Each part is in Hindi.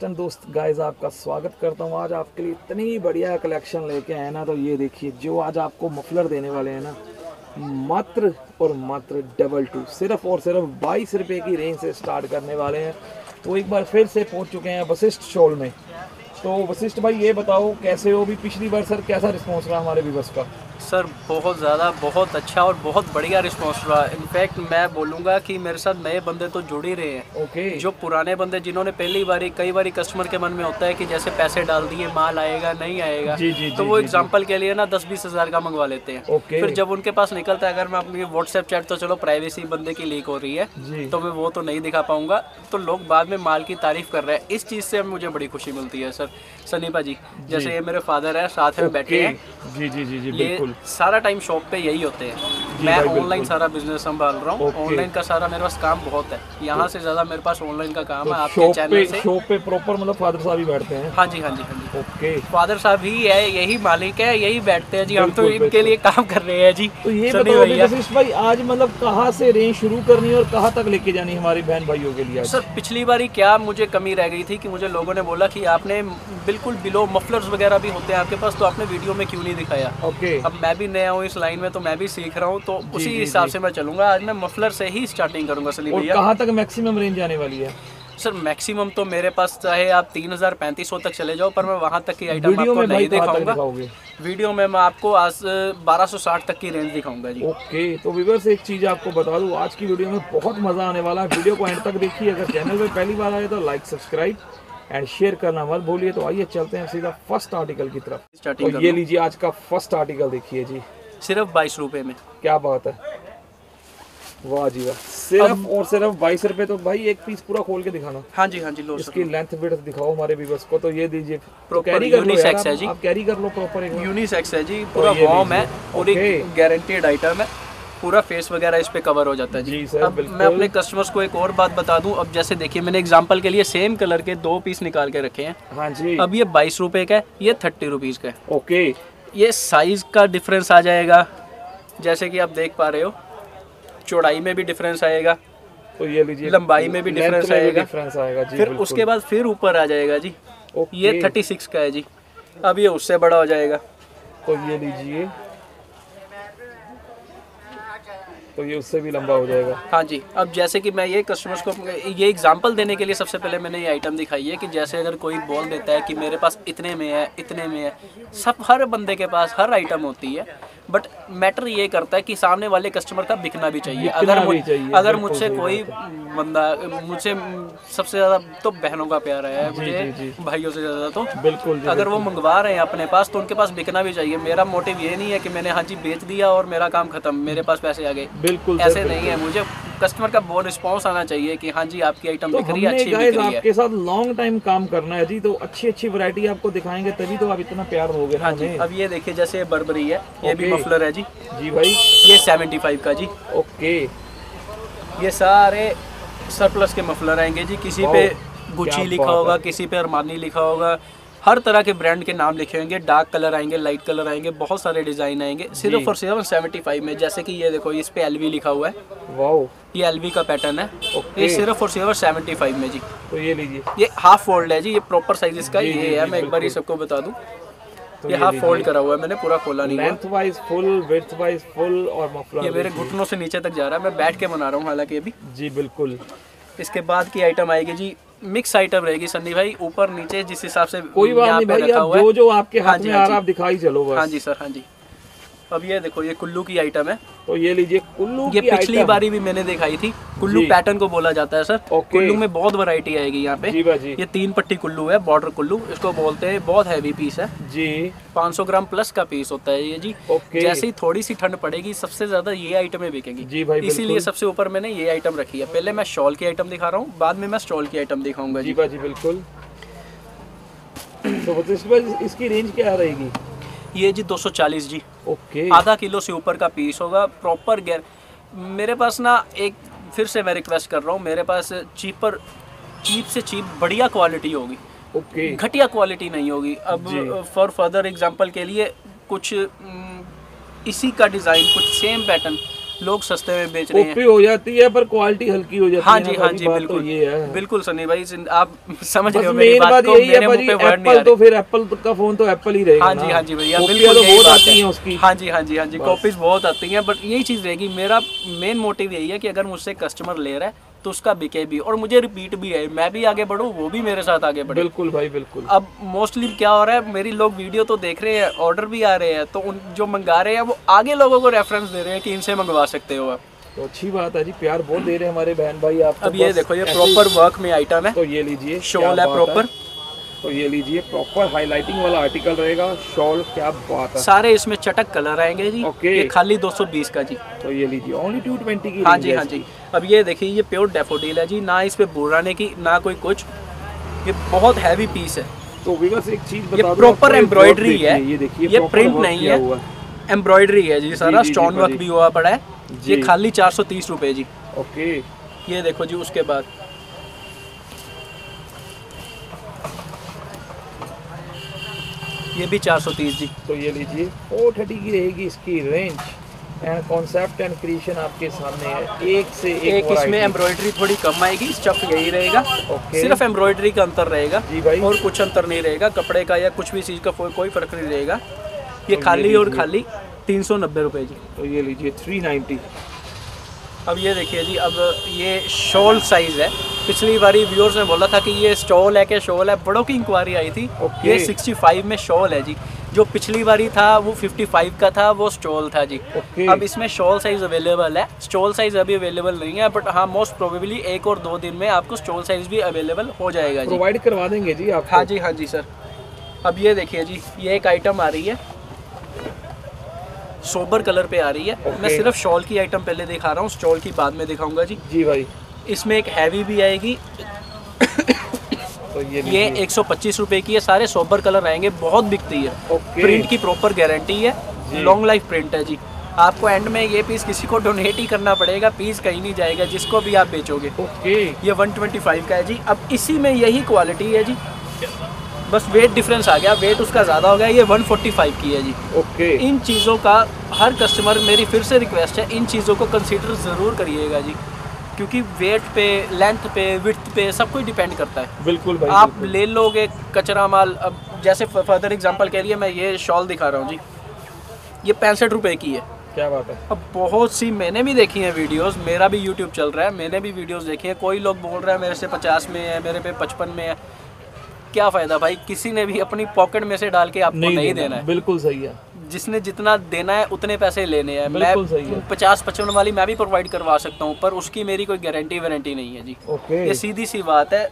एंड दोस्त गाइस, आपका स्वागत करता हूँ। आज आपके लिए इतनी बढ़िया कलेक्शन लेके आए ना, तो ये देखिए जो आज आपको मफलर देने वाले हैं ना, मात्र और मात्र डबल टू, सिर्फ और सिर्फ 22 रुपये की रेंज से स्टार्ट करने वाले हैं। तो एक बार फिर से पहुँच चुके हैं वशिष्ठ शॉल में। तो वशिष्ठ भाई ये बताओ कैसे हो? भी पिछली बार सर कैसा रिस्पॉन्स रहा हमारे व्यूअर्स का? सर बहुत ज़्यादा, बहुत अच्छा और बहुत बढ़िया रिस्पॉन्स रहा। इनफैक्ट मैं बोलूँगा कि मेरे साथ नए बंदे तो जुड़ ही रहे हैं। ओके। जो पुराने बंदे जिन्होंने पहली बारी, कई बारी कस्टमर के मन में होता है कि जैसे पैसे डाल दिए माल आएगा नहीं आएगा, तो वो एग्जांपल के लिए ना 10-20 हज़ार का मंगवा लेते हैं। फिर जब उनके पास निकलता है, अगर मैं अपनी व्हाट्सएप चैट, तो चलो प्राइवेसी बंदे की लीक हो रही है तो मैं वो तो नहीं दिखा पाऊंगा, तो लोग बाद में माल की तारीफ कर रहे हैं। इस चीज़ से मुझे बड़ी खुशी मिलती है सर। सनी भाजी जैसे ये मेरे फादर है, साथ में बैठे हैं। जी बिल्कुल। सारा टाइम शॉप पे यही होते हैं। मैं ऑनलाइन सारा बिजनेस संभाल रहा हूँ। ऑनलाइन का सारा मेरे पास काम बहुत है, यहाँ से ज्यादा मेरे पास ऑनलाइन का काम है। आपके चैनल से शॉप पे प्रॉपर मतलब फादर साहब ही बैठते हैं? हाँ जी, हाँ जी, हाँ जी। ओके। फादर साहब ही है, यही मालिक है, यही बैठते हैं जी। हम तो इनके लिए काम कर रहे हैं जी। तो ये बताओ वशिष्ठ भाई, आज मतलब कहाँ से रेंज शुरू करनी है और कहाँ तक लेके जानी हमारी बहन भाइयों के लिए? सर पिछली बारी क्या मुझे कमी रह गई थी कि मुझे लोगों ने बोला कि आपने बिल्कुल बिलो मफलर्स वगैरह भी होते हैं आपके पास, तो आपने वीडियो में क्यों नहीं दिखाया। ओके। अब मैं भी नया हूँ इस लाइन में, तो मैं भी सीख रहा हूँ, तो उसी हिसाब से मैं चलूंगा। आज मैं मफलर से ही स्टार्टिंग करूंगा सनी भैया। कहाँ तक मैक्सिमम रेंज आने वाली है? सर मैक्सिमम तो मेरे पास चाहे आप 3000-3500 तक चले जाओ, पर मैं वहाँ तक की आइटम आपको नहीं दिखाऊंगा। वीडियो में मैं आपको आज 1260 तक की रेंज दिखाऊंगा जी। ओके। तो व्यूअर्स एक चीज़ आपको बता दूं, आज की वीडियो में बहुत मज़ा आने वाला है। वीडियो को एंड तक देखिए। अगर चैनल पे पहली बार आए तो लाइक, सब्सक्राइब एंड शेयर करना मत भूलिए। तो आइए चलते हैं सीधा फर्स्ट आर्टिकल की तरफ। और ये लीजिए आज का फर्स्ट आर्टिकल, देखिए जी, सिर्फ 22 रुपये में। क्या बात है, वाह जी वाह। सिर्फ और सिर्फ 22 रुपये। तो भाई एक पीस पूरा खोल के दिखाना। हाँ जी, हाँ जी, लो इसकी लेंथ विड्थ दिखाओ हमारे व्यूअर्स को। तो ये दीजिए, प्रॉपर यूनिसेक्स है जी। आप कैरी कर लो प्रॉपर। एक यूनिसेक्स है जी, पूरा वॉर्म है, पूरी गारंटीड आइटम है, पूरा फेस वगैरह इस पे कवर हो जाता है जी। अब मैं अपने कस्टमर्स को एक और बात बता दूं। अब जैसे देखिए, मैंने एग्जांपल के लिए सेम कलर के 2 पीस निकाल के रखे हैं। हाँ जी। अब ये 22 रुपये का है, ये 30 रुपीज़ का है। ओके। ये साइज का डिफरेंस आ जाएगा, जैसे कि आप देख पा रहे हो। चौड़ाई में भी डिफरेंस आएगा, तो ये लीजिए, लंबाई में भी डिफरेंस आएगा जी। फिर उसके बाद फिर ऊपर आ जाएगा जी। ये 36 का है जी। अब ये उससे बड़ा हो जाएगा, तो ये लीजिए, तो ये उससे भी लंबा हो जाएगा। हाँ जी। अब जैसे कि मैं ये कस्टमर्स को ये एग्जांपल देने के लिए सबसे पहले मैंने ये आइटम दिखाई है कि जैसे अगर कोई बोल देता है कि मेरे पास इतने में है, इतने में है, सब हर बंदे के पास हर आइटम होती है, बट मैटर ये करता है कि सामने वाले कस्टमर का बिकना भी चाहिए। अगर मुझसे कोई बंदा, मुझसे सबसे ज़्यादा तो बहनों का प्यार है मुझे, भाइयों से ज़्यादा। तो बिल्कुल अगर वो मंगवा रहे हैं अपने पास, तो उनके पास बिकना भी चाहिए। मेरा मोटिव ये नहीं है कि मैंने हाँ जी बेच दिया और मेरा काम खत्म, मेरे पास पैसे आ गए। बिल्कुल ऐसे नहीं है। मुझे कस्टमर का बहुत रिस्पॉन्स आना चाहिए कि हाँ जी आपकी आइटम बिक रही है, अच्छी बिक रही है। आपके साथ लॉन्ग टाइम काम करना है जी, तो अच्छी वैरायटी आपको दिखाएंगे, तभी तो आप इतना प्यार दोगे। हाँ जी। अब ये देखिए, जैसे ये बर्बरी है, ये भी मफलर है जी। जी भाई, ये 75 का जी। ओके। ये सारे सरप्लस के मफलर आएंगे जी। किसी पे गुच्ची लिखा होगा, किसी पे अरमानी लिखा होगा, हर तरह के ब्रांड के नाम लिखे होंगे। डार्क कलर आएंगे, लाइट कलर आएंगे, बहुत सारे डिजाइन आएंगे। सिर्फ और सिर्फ 75 में। जैसे कि ये देखो, इस पे एलवी लिखा हुआ है। वाओ, ये एलवी का पैटर्न है। ये सिर्फ और सिर्फ 75 में जी। तो ये लीजिए, ये हाफ फोल्ड है जी। ये प्रॉपर साइज इसका ये है। मैं एक बार ये सबको बता दूं, ये हाफ फोल्ड करा हुआ है, मैंने पूरा खोला नहीं। Length wise full, width wise full और मफलर। ये मेरे घुटनों से नीचे तक जा रहा है, मैं बैठ के बना रहा हूँ हालांकि अभी जी। बिल्कुल। इसके बाद की आइटम आएगी जी, मिक्स आइटम रहेगी सन्नी भाई, ऊपर नीचे जिस हिसाब से कोई बात नहीं भाई, जो आपके हाथ में आ रहा आप दिखाई चलो बस। हाँ जी सर, हाँ जी। अब ये देखो, ये कुल्लू की आइटम है। तो ये लीजिए कुल्लू की। ये पिछली बारी भी मैंने दिखाई थी। कुल्लू पैटर्न को बोला जाता है सर। कुल्लू में बहुत वैरायटी आएगी यहाँ पे। जी। ये 3 पट्टी कुल्लू है, बॉर्डर कुल्लू इसको बोलते हैं। बहुत हैवी पीस है जी। 500 ग्राम प्लस का पीस होता है ये जी। जैसे ही थोड़ी सी ठंड पड़ेगी, सबसे ज्यादा ये आइटमें बिकेंगी जी भाई। इसीलिए सबसे ऊपर मैंने ये आइटम रखी है। पहले मैं शॉल की आइटम दिखा रहा हूँ, बाद में मैं स्टॉल की आइटम दिखाऊंगा जी। बिल्कुल। तो इसकी रेंज क्या रहेगी? ये जी 240 जी। ओके। आधा किलो से ऊपर का पीस होगा, प्रॉपर गैर। मेरे पास ना, एक फिर से मैं रिक्वेस्ट कर रहा हूँ, मेरे पास चीप से चीप बढ़िया क्वालिटी होगी। ओके। घटिया क्वालिटी नहीं होगी। अब फॉर फर्दर एग्जांपल के लिए कुछ इसी का डिज़ाइन, कुछ सेम पैटर्न लोग सस्ते में बेच रहे हैं। कॉपी हो जाती है पर क्वालिटी हल्की हो जाती हाँ है जी, ना, हाँ बड़ी जी, बात बिल्कुल तो ये है। बिल्कुल सनी भाई, आप समझ रहे बस हो मेरी मेन बात बात को, यही है मेरे मुंह भाजी, पे वर्ड नहीं आ एप्पल तो रहे। फिर एप्पल का फोन तो एप्पल ही रहेगा हाँ जी, ना। हाँ जी भैया, कॉपियाँ बिल्कुल तो यही बहुत बात आती है। हैं उसकी। हाँ जी, हाँ जी, हाँ जी, बस। कॉपीज बहुत आती हैं, बट यही चीज़ रहेगी। मेरा मेन मोटिव यही है कि अगर मुझसे कस्टमर ले रहा है तो उसका बिके भी और मुझे रिपीट भी है, मैं भी आगे बढ़ूँ, वो भी मेरे साथ आगे बढ़े। बिल्कुल भाई बिल्कुल। अब मोस्टली क्या हो रहा है, मेरी लोग वीडियो तो देख रहे हैं, ऑर्डर भी आ रहे हैं, तो उन जो मंगा रहे हैं वो आगे लोगों को रेफरेंस दे रहे हैं कि इनसे मंगवा सकते हो आप। तो अच्छी बात है जी, प्यार बहुत दे रहे हैं हमारे बहन भाई आप। अब ये देखो, ये प्रॉपर वर्क में आइटम है, तो ये लीजिए, शॉल क्या है बात प्रॉपर। तो ये लीजिए, प्रॉपर हाईलाइटिंग वाला आर्टिकल रहेगा, शॉल, क्या बात है। सारे इसमें चटक कलर आएंगे जी। ओके। ये खाली 220 का जी। तो ये लीजिए, ओनली 220 की हाँ रेंज जी, है हाँ इसकी। जी। अब ये देखिए, ये प्योर डैफोडिल है जी, ना इस पे बुराने की ना कोई कुछ, ये बहुत हैवी पीस है। तो विवर्स एक चीज ये बता दूं प्रॉपर आपको, एम्ब्रॉयडरी है, ये देखिए, ये proper प्रिंट work नहीं किया है, हुआ एम्ब्रॉयडरी है जी सारा, जी, जी, स्टोन वर्क जी। भी हुआ पड़ा है। जी। ये खाली 430 रुपये जी। ओके। ये देखो जी, उसके बाद ये भी 430 जी। तो ये लीजिए, 430 की रहेगी इसकी range. And concept and creation आपके सामने है, एक से एक इसमें variety। एम्ब्रॉयडरी थोड़ी कम आएगी, स्टफ यही रहेगा, ओके। सिर्फ एम्ब्रॉयडरी का अंतर रहेगा जी भाई। और कुछ अंतर नहीं रहेगा, कपड़े का या कुछ भी चीज़ का कोई फर्क नहीं रहेगा। ये तो खाली ये और लीजिए। खाली 390 रुपये जी। तो ये लीजिए 390। अब ये देखिए जी, अब ये शॉल साइज़ है। पिछली बारी व्यूअर्स ने बोला था कि ये स्टॉल है, क्या शॉल है, बड़ों की इंक्वायरी आई थी। ओके। ये 65 में शॉल है जी। जो पिछली बारी था वो 55 का था, वो स्टॉल था जी। ओके। अब इसमें शॉल साइज़ अवेलेबल है, स्टॉल साइज़ अभी अवेलेबल नहीं है, बट हाँ मोस्ट प्रोबेबली 1 और 2 दिन में आपको स्टॉल साइज़ भी अवेलेबल हो जाएगा जी। प्रोवाइड करवा देंगे जी आप। हाँ जी, हाँ जी सर। अब ये देखिए जी, ये एक आइटम आ रही है, सोबर कलर पे आ रही है। ओके। मैं सिर्फ शॉल की आइटम पहले दिखा रहा हूँ, स्टॉल की बाद में दिखाऊंगा जी। जी भाई। इसमें एक हैवी भी आएगी, तो ये ये 125 रुपए की है, सारे सोबर कलर आएंगे, बहुत बिकती है। ओके। प्रिंट की प्रॉपर गारंटी है, जी। लॉन्ग लाइफ प्रिंट है जी। आपको एंड में ये पीस किसी को डोनेट ही करना पड़ेगा, पीस कहीं नहीं जाएगा, जिसको भी आप बेचोगे। ओके। ये 125 का है जी। अब इसी में यही क्वालिटी है जी, बस वेट डिफरेंस आ गया, वेट उसका ज़्यादा हो गया। ये 145 की है जी। ओके। इन चीज़ों का हर कस्टमर, मेरी फिर से रिक्वेस्ट है, इन चीज़ों को कंसीडर ज़रूर करिएगा जी, क्योंकि वेट पे, लेंथ पे, विड्थ पे सब कुछ डिपेंड करता है। बिल्कुल भाई। आप बिल्कुल। ले लोगे कचरा माल। अब जैसे फर्दर एग्जांपल के लिए मैं ये शॉल दिखा रहा हूँ जी, ये 65 रुपये की है। क्या बात है। अब बहुत सी मैंने भी देखी हैं वीडियोस, मेरा भी यूट्यूब चल रहा है, मैंने भी वीडियोस देखी हैं। कोई लोग बोल रहे हैं मेरे से 50 में है, मेरे पे 55 में है। क्या फ़ायदा भाई, किसी ने भी अपनी पॉकेट में से डाल के आपको नहीं देना है। बिल्कुल सही है। जिसने जितना देना है उतने पैसे लेने हैं। मैं बिल्कुल सही है। 50-55 वाली मैं भी प्रोवाइड करवा सकता हूँ, पर उसकी मेरी कोई गारंटी वारंटी नहीं है जी। ओके। ये सीधी सी बात है,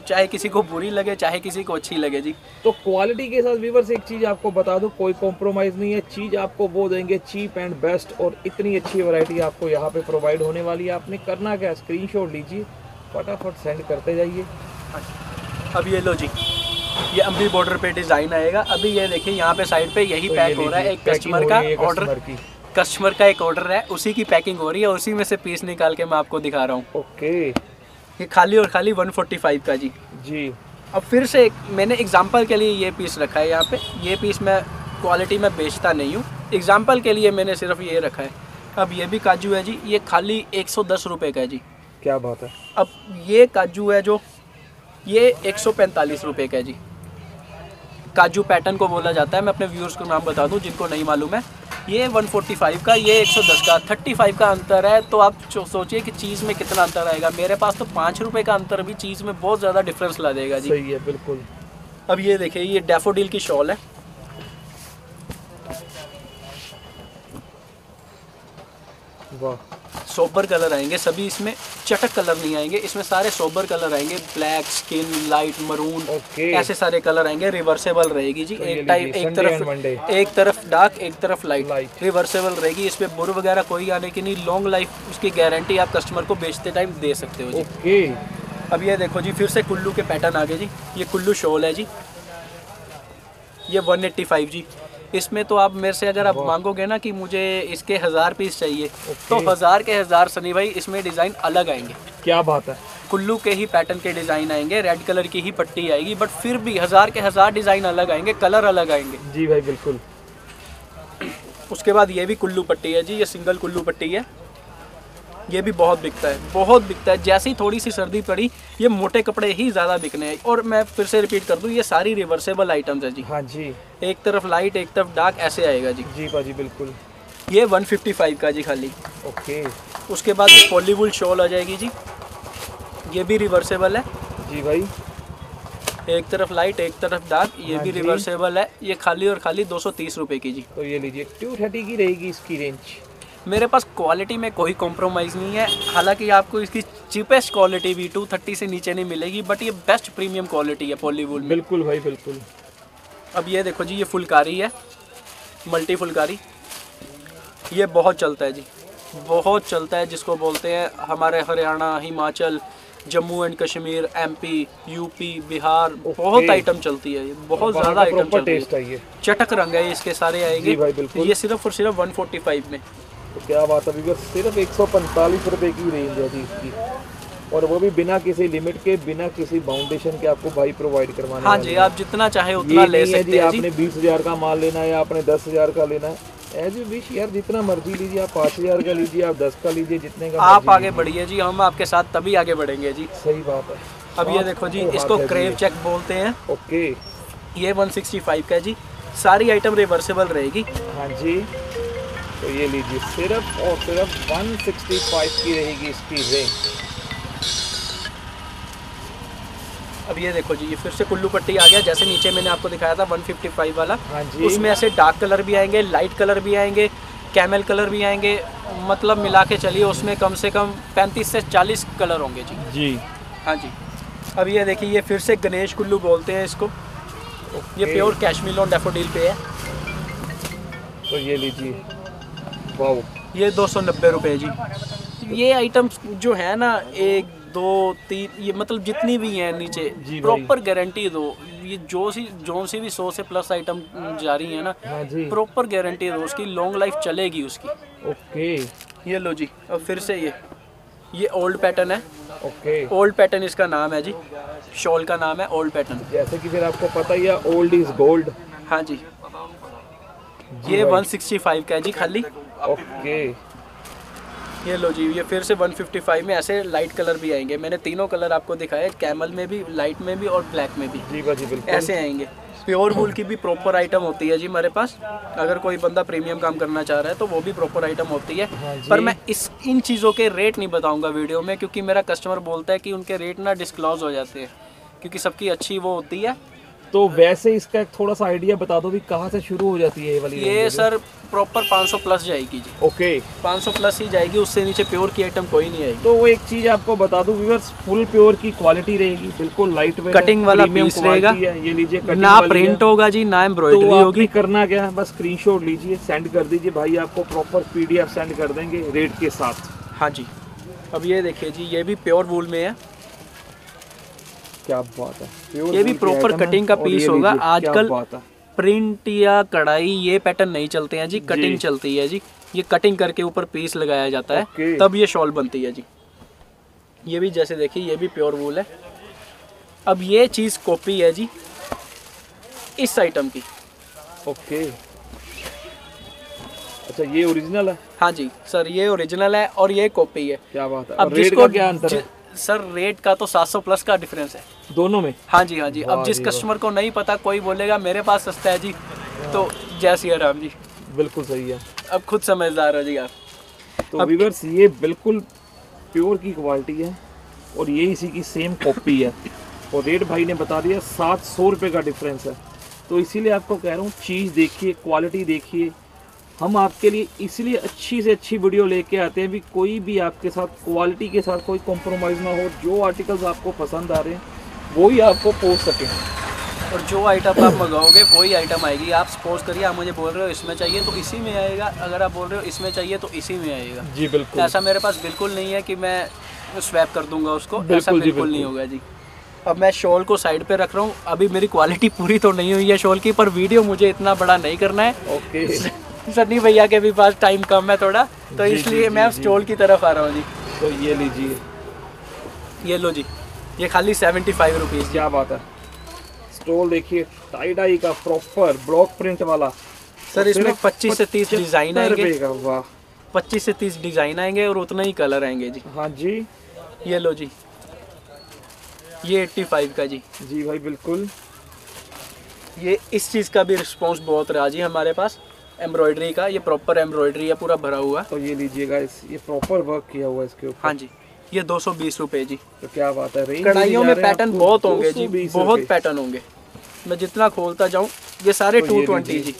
चाहे किसी को बुरी लगे चाहे किसी को अच्छी लगे जी। तो क्वालिटी के साथ व्यूअर्स एक चीज आपको बता दूं, कोई कॉम्प्रोमाइज नहीं है, चीज आपको वो देंगे चीप एंड बेस्ट, और इतनी अच्छी वैरायटी आपको यहाँ पे प्रोवाइड होने वाली है। आपने करना क्या, स्क्रीनशॉट लीजिए, फटाफट सेंड करते जाइए। अब ये लो जी, ये अम्बी बॉर्डर पे डिज़ाइन आएगा। अभी ये देखिए, यहाँ पे साइड पे यही तो पैक ये हो रहा है, लीजिए, एक कस्टमर का पैकिंग हो रही है ऑर्डर, कस्टमर की। कस्टमर का एक ऑर्डर है, उसी की पैकिंग हो रही है, उसी में से पीस निकाल के मैं आपको दिखा रहा हूँ। ओके। ये खाली और खाली 145 का जी। जी। अब फिर से मैंने एग्जांपल के लिए ये पीस रखा है यहाँ पे। ये पीस मैं क्वालिटी में बेचता नहीं हूँ, एग्जांपल के लिए मैंने सिर्फ ये रखा है। अब ये भी काजू है जी, ये खाली 110 रुपये का है जी। क्या बात है। अब ये काजू है जो, ये 145 रुपये का है जी। काजू पैटर्न को बोला जाता है, मैं अपने व्यूअर्स को नाम बता दूं जिनको नहीं मालूम है। ये 145 का, ये 110 का, 35 का अंतर है। तो आप सोचिए कि चीज़ में कितना अंतर आएगा। मेरे पास तो 5 रुपये का अंतर भी चीज़ में बहुत ज़्यादा डिफरेंस ला देगा जी। सही है, बिल्कुल। अब ये देखिए, ये डैफोडिल की शॉल है, वाह। सोबर कलर आएंगे सभी, इसमें चटक कलर नहीं आएंगे, इसमें सारे सोबर कलर आएंगे, black, skin, light, maroon, okay. ऐसे सारे कलर आएंगे। रिवर्सेबल रहेगी जी, तो ये एक टाइप, लीजिए, एक Sunday and तरफ Monday। एक तरफ डार्क, एक तरफ लाइट, Light। रिवर्सेबल रहेगी। इस पर बुर वगैरह कोई आने की नहीं, लॉन्ग लाइफ उसकी गारंटी आप कस्टमर को बेचते टाइम दे सकते हो जी। ओके। अब ये देखो जी, फिर से कुल्लू के पैटर्न आ गए जी। ये कुल्लू शॉल है जी, ये 185 जी। इसमें तो आप मेरे से अगर आप मांगोगे ना कि मुझे इसके 1000 पीस चाहिए, तो 1000 के 1000 सनी भाई इसमें डिज़ाइन अलग आएंगे। क्या बात है। कुल्लू के ही पैटर्न के डिज़ाइन आएंगे, रेड कलर की ही पट्टी आएगी, बट फिर भी 1000 के 1000 डिज़ाइन अलग आएंगे, कलर अलग आएंगे। जी भाई, बिल्कुल। उसके बाद ये भी कुल्लू पट्टी है जी, ये सिंगल कुल्लू पट्टी है। ये भी बहुत बिकता है, बहुत बिकता है। जैसे ही थोड़ी सी सर्दी पड़ी ये मोटे कपड़े ही ज़्यादा बिकने हैं। और मैं फिर से रिपीट कर दूं, ये सारी रिवर्सेबल आइटम्स है जी। हाँ जी। एक तरफ लाइट एक तरफ डार्क ऐसे आएगा जी। जी भाजी बिल्कुल। ये 155 का जी खाली। ओके। उसके बाद ये पॉलीवुल शॉल आ जाएगी जी, ये भी रिवर्सेबल है जी भाई। एक तरफ लाइट एक तरफ डार्क, ये हाँ भी जी। रिवर्सेबल है। ये खाली और खाली 230 रुपए की जी। तो ये लीजिए 230 की रहेगी इसकी रेंज। मेरे पास क्वालिटी में कोई कॉम्प्रोमाइज़ नहीं है। हालांकि आपको इसकी चीपेस्ट क्वालिटी भी 230 से नीचे नहीं मिलेगी, बट ये बेस्ट प्रीमियम क्वालिटी है पॉलीवुल में। बिल्कुल भाई बिल्कुल। अब ये देखो जी, ये फुलकारी है, मल्टी फुलकारी। ये बहुत चलता है जी, बहुत चलता है। जिसको बोलते हैं हमारे Haryana, Himachal, Jammu and Kashmir, MP, UP, Bihar, बहुत आइटम चलती है। ये बहुत ज़्यादा आइटम चलती टेस्ट है। है ये। चटक रंग है इसके सारे आएंगे। जी भाई बिल्कुल। ये सिर्फ और सिर्फ 145 में। तो क्या बात है अभी, सिर्फ 145 रुपए की रेंज है जी इसकी, और वो भी बिना किसी लिमिट के, बिना किसी बाउंडेशन के आपको भाई प्रोवाइड करवाने। हाँ जी, आप जितना चाहे उतना ले सकते हैं जी। आपने 20,000 का माल लेना है या आपने 10,000 का लेना है, एज यू विश यार, जितना मर्जी लीजिए। आप 5,000 का लीजिए, आप 10 का लीजिए, जितने का आप आगे बढ़िए जी, हम आपके साथ तभी आगे बढ़ेंगे जी। सही बात है। अब ये देखो जी, इसको क्रेव चेक बोलते हैं। ओके। ये 165 का है जी, सारी आइटम रिवर्सेबल रहेगी। हाँ जी। तो ये लीजिए सिर्फ और सिर्फ 165 की रहेगी इसकी रेंज। अब ये देखो जी, ये फिर से कुल्लू पट्टी आ गया। जैसे नीचे मैंने आपको दिखाया था 155 वाला, हाँ जी। उसमें ऐसे डार्क कलर भी आएंगे, लाइट कलर भी आएंगे, कैमल कलर भी आएंगे। मतलब मिला के चलिए उसमें कम से कम 35 से 40 कलर होंगे जी। जी हाँ जी। अब ये देखिए, ये फिर से गणेश कुल्लू बोलते हैं इसको। ये प्योर कैशमीर डैफोडिल पे है। तो ये लीजिए, वाओ, ये 290 रुपये जी। ये आइटम्स जो है ना, 1 2 3, ये मतलब जितनी भी हैं नीचे, प्रॉपर गारंटी दो। ये जो सी भी 100 से प्लस आइटम जा रही है ना, हाँ जी, प्रॉपर गारंटी दो, उसकी लॉन्ग लाइफ चलेगी उसकी। ओके। ये लो जी। अब फिर से ये ओल्ड पैटर्न है। ओके। ओल्ड पैटर्न इसका नाम है जी, शॉल का नाम है ओल्ड पैटर्न। जैसे कि फिर आपको पता ही है, ओल्ड इज गोल्ड। हाँ जी। ये 165 का है जी खाली। ओके। ये लो जी, ये फिर से 155 में। ऐसे लाइट कलर भी आएंगे। मैंने तीनों कलर आपको दिखाए, कैमल में भी, लाइट में भी और ब्लैक में भी। जी बाजी बिल्कुल। ऐसे आएंगे। प्योर वूल की भी प्रॉपर आइटम होती है जी हमारे पास। अगर कोई बंदा प्रीमियम काम करना चाह रहा है तो वो भी प्रॉपर आइटम होती है। हाँ, पर मैं इन चीज़ों के रेट नहीं बताऊंगा वीडियो में, क्योंकि मेरा कस्टमर बोलता है कि उनके रेट ना डिस्क्लोज हो जाते हैं, क्योंकि सबकी अच्छी वो होती है। तो वैसे इसका एक थोड़ा सा आइडिया बता दो भी, कहाँ से शुरू हो जाती है ये वाली? ये सर प्रॉपर 500 प्लस जाएगी जी। ओके। 500 प्लस ही जाएगी, उससे नीचे प्योर की आइटम कोई नहीं आएगी। तो वो एक चीज आपको बता दूं व्यूअर्स, फुल प्योर की क्वालिटी रहेगी, बिल्कुल लाइट वेट, कटिंग वाला पीस रहेगा। ये लीजिए, ना प्रिंट होगा जी, ना एम्ब्रॉयडरी होगी। करना क्या है, बस स्क्रीनशॉट लीजिए, सेंड कर दीजिए, भाई आपको प्रॉपर PDF सेंड कर देंगे रेट के साथ। हाँ जी। अब ये देखिए जी, ये भी प्योर वूल में है। क्या बात है, ये भी प्रॉपर कटिंग का पीस होगा। आजकल प्रिंट या कढ़ाई ये पैटर्न नहीं चलते हैं जी, कटिंग चलती है जी। ये कटिंग करके ऊपर पीस लगाया जाता है, तब ये शॉल बनती है जी। ये भी जैसे देखिए, ये भी प्योर वूल है। अब ये चीज़ कॉपी है जी इस आइटम की। ओके। अच्छा, ये ओरिजिनल है? हाँ जी सर, ये ओरिजिनल है और ये कॉपी है। क्या बात है। अब रेट का क्या अंतर है? सर रेट का तो 700 प्लस का डिफरेंस है दोनों में। हाँ जी, हाँ जी। अब जिस कस्टमर को नहीं पता, कोई बोलेगा मेरे पास सस्ता है जी, तो जय सिया राम जी। बिल्कुल सही है। अब खुद समझदार हो जी आप। तो व्यूअर्स, ये बिल्कुल प्योर की क्वालिटी है और ये इसी की सेम कॉपी है, और रेट भाई ने बता दिया 700 रुपये का डिफरेंस है। तो इसीलिए आपको कह रहा हूँ, चीज़ देखिए, क्वालिटी देखिए। हम आपके लिए इसलिए अच्छी से अच्छी वीडियो लेके आते हैं भी कोई भी आपके साथ क्वालिटी के साथ कोई कॉम्प्रोमाइज़ ना हो। जो आर्टिकल्स आपको पसंद आ रहे हैं वही आपको पोस्ट सकें, और जो आइटम आप मंगाओगे वही आइटम आएगी। आप सपोज करिए, आप मुझे बोल रहे हो इसमें चाहिए तो इसी में आएगा, अगर आप बोल रहे हो इसमें चाहिए तो इसी में आएगा। जी बिल्कुल। ऐसा मेरे पास बिल्कुल नहीं है कि मैं स्वैप कर दूंगा उसको, ऐसा बिल्कुल नहीं होगा जी। अब मैं शॉल को साइड पे रख रहा हूँ। अभी मेरी क्वालिटी पूरी तो नहीं हुई है शॉल की, पर वीडियो मुझे इतना बड़ा नहीं करना है। ओके। सन्नी भैया के भी पास टाइम कम है थोड़ा, तो इसलिए मैं स्टॉल की तरफ आ रहा हूँ जी। तो ये लीजिए, ये लो जी, ये खाली 75 रुपीज़। क्या बात है। स्टॉल देखिए, टाई डाई का प्रॉपर ब्लॉक प्रिंट वाला। सर इसमें 25 से 30 डिज़ाइन आएंगे। वाह। 25 से 30 डिज़ाइन आएंगे और उतना ही कलर आएंगे जी। हाँ जी, ये लो जी, ये 85 का जी। जी भाई बिल्कुल। ये इस चीज़ का भी रिस्पॉन्स बहुत रहा जी हमारे पास, एम्ब्रॉयडरी का, ये प्रॉपर एम्ब्रॉयडरी है, पूरा भरा हुआ। तो ये लीजिएगा, ये प्रॉपर वर्क किया हुआ है इसके ऊपर। हाँ जी, ये 220 रुपये जी। तो क्या बात है, रेंज कढ़ाइयों में जा रहे हैं पैटर्न आपको बहुत होंगे जी, 220 बहुत रुपए। पैटर्न होंगे, मैं जितना खोलता जाऊँ। ये सारे तो ये 220 जी।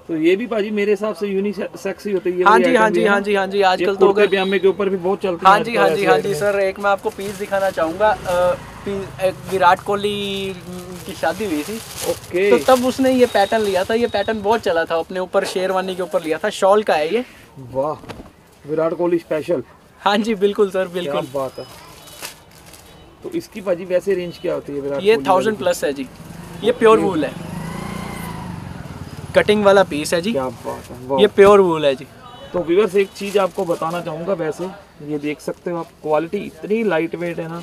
तो ये भी भाजी मेरे हिसाब से यूनिसेक्स ही होती है। हाँ जी, हाँ जी, हाँ जी, हाँ जी। आजकल तो कुर्ते पजामे के ऊपर भी बहुत चलती है। हाँ जी, हाँ जी, हाँ जी सर। एक मैं आपको पीस दिखाना चाहूँगा। एक विराट कोहली की शादी हुई थी, ओके। तो तब उसने ये पैटर्न लिया था। ये पैटर्न बहुत चला था, अपने ऊपर शेरवानी के ऊपर लिया था। शॉल का है ये। वाह, विराट कोहली स्पेशल। हाँ जी, बिल्कुल सर, बिल्कुल। क्या बात है। तो इसकी भाजी वैसे रेंज क्या होती है विराट ये कोहली 1000 प्लस है जी। ये प्योर वूल है, कटिंग वाला पीस है जी। क्या बात है, वाह। ये प्योर वूल है जी। तो व्यूअर्स एक चीज़ आपको बताना चाहूँगा, वैसे ये देख सकते हो आप, क्वालिटी इतनी लाइट वेट है ना।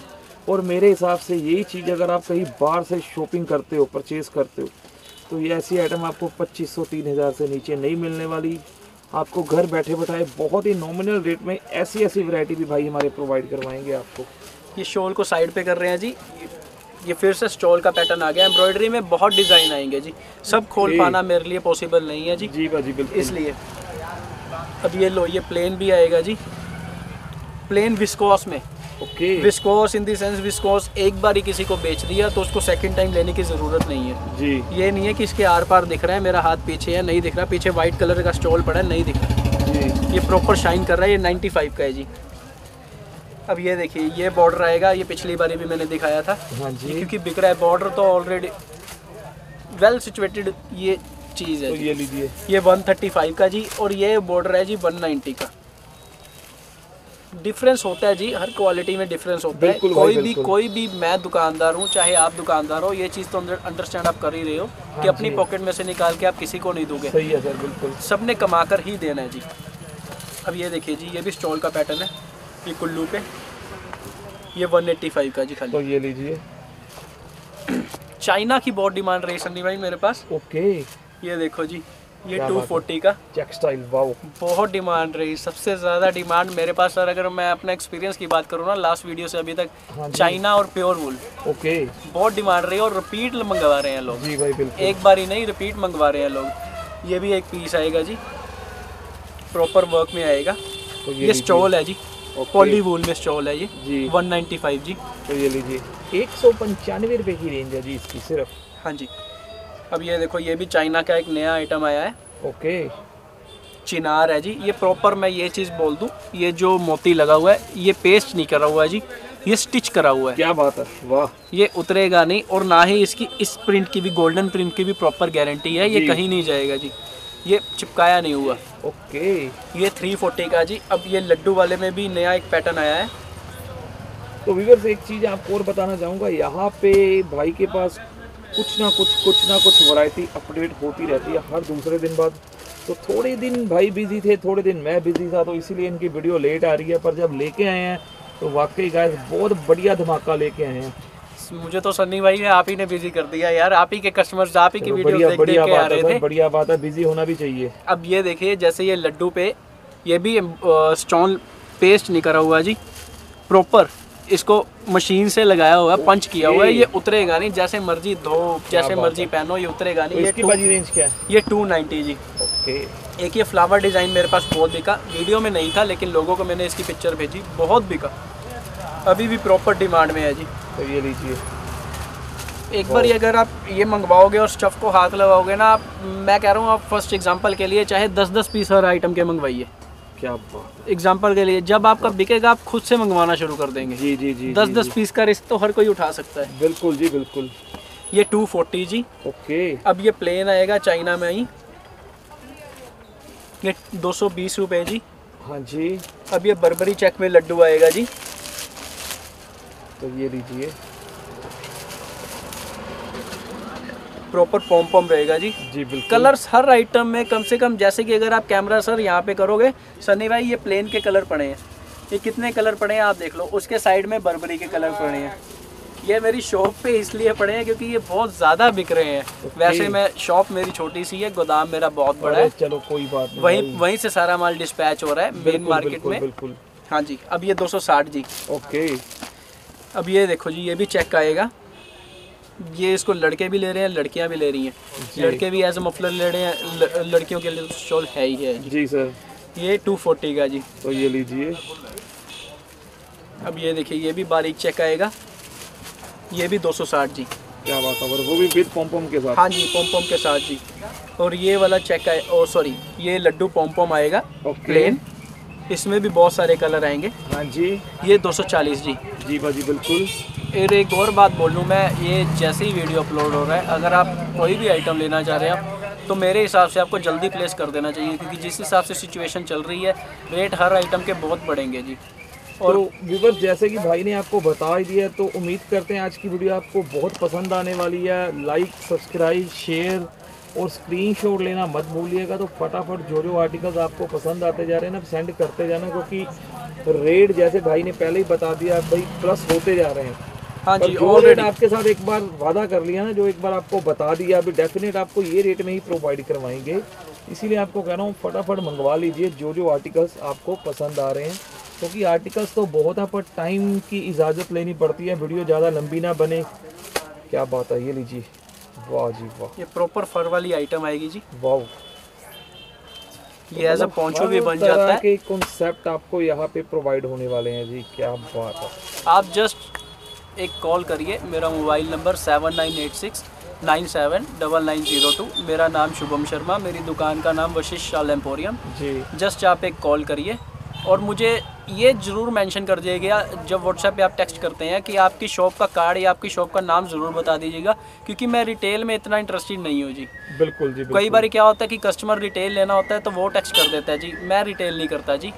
और मेरे हिसाब से यही चीज़ अगर आप कहीं बाहर से शॉपिंग करते हो, परचेज करते हो, तो ये ऐसी आइटम आपको 2500-3000 से नीचे नहीं मिलने वाली। आपको घर बैठे बैठाए बहुत ही नॉमिनल रेट में ऐसी ऐसी वैरायटी भी भाई हमारे प्रोवाइड करवाएंगे आपको। ये शॉल को साइड पे कर रहे हैं जी। ये फिर से स्टॉल का पैटर्न आ गया। एम्ब्रॉयडरी में बहुत डिज़ाइन आएंगे जी, सब खोल पाना मेरे लिए पॉसिबल नहीं है जी। जी भाजी बिल्कुल। इसलिए अब ये लो, ये प्लेन भी आएगा जी, प्लेन विस्कोस में। Okay. Viscous in the sense, viscous एक बार ही किसी को बेच दिया तो उसको सेकंड टाइम लेने की ज़रूरत नहीं है जी। ये नहीं है कि इसके आर पार दिख रहा है, मेरा हाथ पीछे है, नहीं दिख रहा, पीछे वाइट कलर का स्टॉल पड़ा है, नहीं दिख रहा जी। ये प्रॉपर शाइन कर रहा है। ये 95 का है जी। अब ये देखिए, ये बॉर्डर आएगा। ये पिछली बारी भी मैंने दिखाया था। हाँ जी। क्योंकि बिक रहा है बॉर्डर तो ऑलरेडी वेल सिचुएटेड ये चीज़ है तो जी। ये लीजिए, ये 135 का जी। और ये बॉर्डर है जी 190 का। डिफरेंस होता है जी, हर क्वालिटी में डिफरेंस होता है। बिल्कुल भाई, कोई भी मैं दुकानदार हूँ, चाहे आप दुकानदार हो, ये चीज़ तो अंडरस्टैंड आप कर ही रहे हो कि अपनी पॉकेट में से निकाल के आप किसी को नहीं दोगे। सही है सर, बिल्कुल। सब ने कमा कर ही देना है जी। अब ये देखिए जी, ये भी स्टॉल का पैटर्न है। ये कुल्लू पे, ये 185 का जी खाली। तो ये लीजिए। चाइना की बहुत डिमांड रही सन्नी भाई मेरे पास। ओके। ये देखो जी, ये क्या बात 240 का टेक्सटाइल, वाओ। बहुत डिमांड रही, सबसे ज़्यादा डिमांड मेरे पास सर। अगर मैं अपना एक्सपीरियंस की बात करूँ ना, लास्ट वीडियो से अभी तक, हाँ जी। चाइना और प्योर वूल ओके। बहुत डिमांड रही और रिपीट मंगवा रहे हैं लोग। जी भाई बिल्कुल। एक बार ही नहीं, रिपीट मंगवा रहे हैं लोग। ये भी एक पीस आएगा जी, प्रॉपर वर्क में आएगा। तो ये स्टॉल है जी, पॉली वूल में स्टॉल है ये जी। 195 जी। तो ये लीजिए, 195 रुपये की रेंज है जी इसकी सिर्फ। हाँ जी। अब ये देखो, ये भी चाइना का एक नया आइटम आया है। ओके। चिनार है जी। ये प्रॉपर, मैं ये चीज़ बोल दूं, ये जो मोती लगा हुआ है, ये पेस्ट नहीं करा हुआ है जी, ये स्टिच करा हुआ है। क्या बात है, वाह। ये उतरेगा नहीं। और ना ही इसकी इस प्रिंट की भी, गोल्डन प्रिंट की भी प्रॉपर गारंटी है। ये जी। कहीं नहीं जाएगा जी, ये चिपकाया नहीं हुआ। ओके। ये 340 का जी। अब ये लड्डू वाले में भी नया एक पैटर्न आया है। तो व्यूअर्स एक चीज़ आपको और बताना चाहूँगा, यहाँ पे भाई के पास कुछ ना कुछ वैरायटी अपडेट होती रहती है हर दूसरे दिन बाद। तो थोड़े दिन भाई बिजी थे, थोड़े दिन मैं बिजी था, तो इसीलिए इनकी वीडियो लेट आ रही है। पर जब लेके आए हैं तो वाकई गाइस बहुत बढ़िया धमाका लेके आए हैं। मुझे तो सन्नी भाई ने, आप ही ने बिजी कर दिया यार। आप ही के कस्टमर्स, आप ही की वीडियो बढ़िया देख देख के आ बात रहे है थे। सर, बढ़िया बात है, बिजी होना भी चाहिए। अब ये देखिए, जैसे ये लड्डू पे, ये भी स्टोन पेस्ट नहीं करा हुआ जी, प्रॉपर इसको मशीन से लगाया हुआ है, पंच किया हुआ है। ये उतरेगा नहीं, जैसे मर्जी धो, जैसे मर्जी पहनो, ये उतरेगा नहीं। तो इसकी बाजी रेंज क्या है? ये 290 जी। ओके। एक ये फ्लावर डिज़ाइन मेरे पास बहुत बिका, वीडियो में नहीं था लेकिन लोगों को मैंने इसकी पिक्चर भेजी, बहुत बिका, अभी भी प्रॉपर डिमांड में है जी। तो ये लीजिए, एक बार अगर आप ये मंगवाओगे और स्टफ़ को हाथ लगाओगे ना आप, मैं कह रहा हूँ, आप फर्स्ट एग्जांपल के लिए चाहे 10-10 पीस हर आइटम के मंगवाइए। क्या बात। एग्जांपल के लिए जब आपका बिकेगा आप खुद से मंगवाना शुरू कर देंगे। जी जी जी। 10-10 पीस का रिस्क तो हर कोई उठा सकता है। बिल्कुल जी बिल्कुल। ये 240 जी। ओके। अब ये प्लेन आएगा चाइना में ही, ये 220 रुपये जी। हाँ जी। अब ये बर्बरी चेक में लड्डू आएगा जी। तो ये लीजिए, प्रॉपर पॉम पॉम रहेगा जी। जी बिल्कुल। कलर्स हर आइटम में कम से कम, जैसे कि अगर आप कैमरा सर यहाँ पे करोगे सनी भाई, ये प्लेन के कलर पड़े हैं, ये कितने कलर पड़े हैं आप देख लो, उसके साइड में बर्बरी के कलर पड़े हैं, ये मेरी शॉप पे इसलिए पड़े हैं क्योंकि ये बहुत ज़्यादा बिक रहे हैं। वैसे मैं शॉप मेरी छोटी सी है, गोदाम मेरा बहुत बड़ा है। चलो कोई बात नहीं, वहीं से सारा माल डिस्पैच हो रहा है मेन मार्केट में। बिल्कुल। हाँ जी, अब ये 260 जी। ओके, अब ये देखो जी, ये भी चेक आएगा। ये इसको लड़के भी ले रहे हैं, लड़कियां भी ले रही हैं। लड़के भी एज ए मफलर ले रहे हैं, लड़कियों के लिए तो शॉल है ही है जी सर। ये 240 का जी। तो ये लीजिए। अब ये देखिए, ये भी बारीक चेक आएगा, ये भी 260 जी। क्या बात है, और वो भी विद पॉम के साथ। हाँ जी, पॉम के साथ जी। और ये वाला चेक आए, ओ सॉरी, ये लड्डू पॉम आएगा प्लेन, इसमें भी बहुत सारे कलर आएंगे। हाँ जी, ये 240 जी। जी बाजी बिल्कुल। और एक और बात बोलूँ मैं, ये जैसे ही वीडियो अपलोड हो रहा है, अगर आप कोई भी आइटम लेना चाह रहे हैं तो मेरे हिसाब से आपको जल्दी प्लेस कर देना चाहिए, क्योंकि जिस हिसाब से सिचुएशन चल रही है, रेट हर आइटम के बहुत बढ़ेंगे जी। और तो व्यूअर्स, जैसे कि भाई ने आपको बता ही दिया, तो उम्मीद करते हैं आज की वीडियो आपको बहुत पसंद आने वाली है। लाइक, सब्सक्राइब, शेयर और स्क्रीनशॉट लेना मत भूलिएगा। तो फटाफट जो आर्टिकल्स आपको पसंद आते जा रहे हैं ना, सेंड करते जाना, क्योंकि रेट जैसे भाई ने पहले ही बता दिया भाई, प्लस होते जा रहे हैं। हाँ जी, जो रेट आपके साथ एक बार वादा कर लिया ना, जो एक बार आपको बता दिया, अभी डेफिनेट आपको ये रेट में ही प्रोवाइड करवाएंगे। इसीलिए आपको कह रहा हूँ फटाफट मंगवा लीजिए जो आर्टिकल्स आपको पसंद आ रहे हैं, क्योंकि आर्टिकल्स तो बहुत है, पर टाइम की इजाज़त लेनी पड़ती है, वीडियो ज़्यादा लंबी ना बने। क्या बात है, ये लीजिए। वाह जी वाह, ये प्रॉपर फर वाली आइटम आएगी जी। वाह, ये एज अ पोंचो भी बन जाता है। के कॉन्सेप्ट आपको यहाँ पे प्रोवाइड होने वाले हैं जी। क्या बात है। आप जस्ट एक कॉल करिए, मेरा मोबाइल नंबर 7986979902। मेरा नाम शुभम शर्मा, मेरी दुकान का नाम वशिष्ठ शाल एम्पोरियम जी। जस्ट आप एक कॉल करिए और मुझे ये ज़रूर मेंशन कर दीजिएगा जब व्हाट्सएप पे आप टेक्स्ट करते हैं कि आपकी शॉप का कार्ड या आपकी शॉप का नाम ज़रूर बता दीजिएगा, क्योंकि मैं रिटेल में इतना इंटरेस्टेड नहीं हूँ जी। बिल्कुल जी, कई बार क्या होता है कि कस्टमर रिटेल लेना होता है तो वो टेक्स्ट कर देता है जी, मैं रिटेल नहीं करता जी।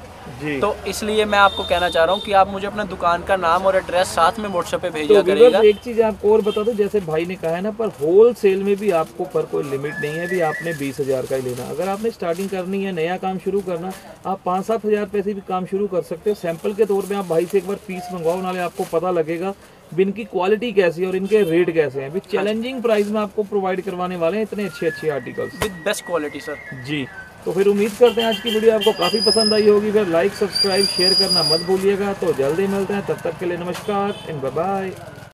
तो इसलिए मैं आपको कहना चाह रहा हूँ कि आप मुझे अपना दुकान का नाम और एड्रेस साथ में व्हाट्सएप पे भेजा करिएगा। एक चीज़ आपको और बता दूं, जैसे भाई ने कहा है ना, पर होल सेल में भी आपको पर कोई लिमिट नहीं है भी, आपने 20,000 का ही लेना। अगर आपने स्टार्टिंग करनी है, नया काम शुरू करना, आप 5-7 हज़ार पैसे भी काम शुरू कर सकते हो। सैंपल के तौर पे आप भाई से एक बार पीस मंगवाओ, नाले आपको पता लगेगा भी इनकी क्वालिटी कैसी है और इनके रेट कैसे हैं। भी चैलेंजिंग प्राइस में आपको प्रोवाइड करवाने वाले हैं इतने अच्छे articles with best quality sir ji. तो फिर उम्मीद करते हैं आज की वीडियो आपको काफ़ी पसंद आई होगी। फिर लाइक, सब्सक्राइब, शेयर करना मत भूलिएगा। तो जल्दी मिलते हैं, तब तक के लिए नमस्कार एंड बाय बाय।